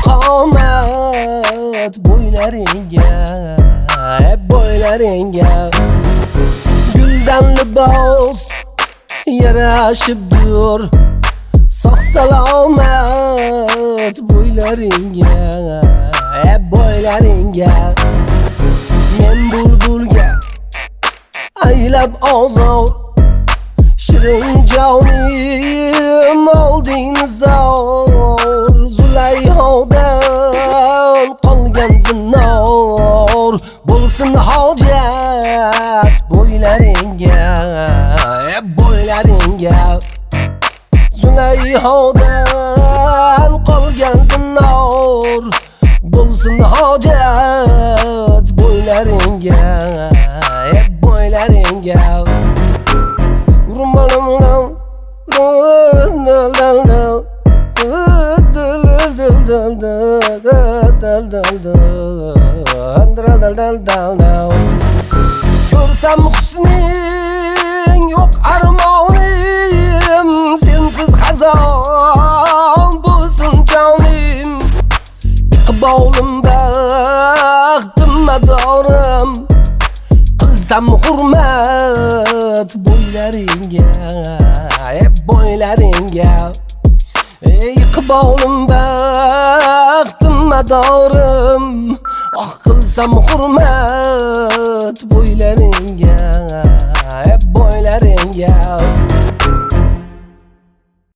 qomat bo'ylaringga, bo'ylaringga guldan libos yarashibdir. Sog' salomat bo'ylaringga, bo'ylaringga men bulbulga aylab ozor, shirin jonim olding zor. Zulayhodan qolgan zinor bo'lsin hojat bo'ylaringga, bo'ylaringga Zulayhodan qolgan zinor bo'lsin hojat bo'ylaringga, bo'ylaringga ko'rsam husning yo'q armonim, sensiz xazon bo'lsin jonim. Iqbolim baxtim madorim, qilsam hurmat bo'ylaringga, bo'ylaringga iqbolim baxtim madorim, qilsam hurmat bo'ylaringga, bo'ylaringga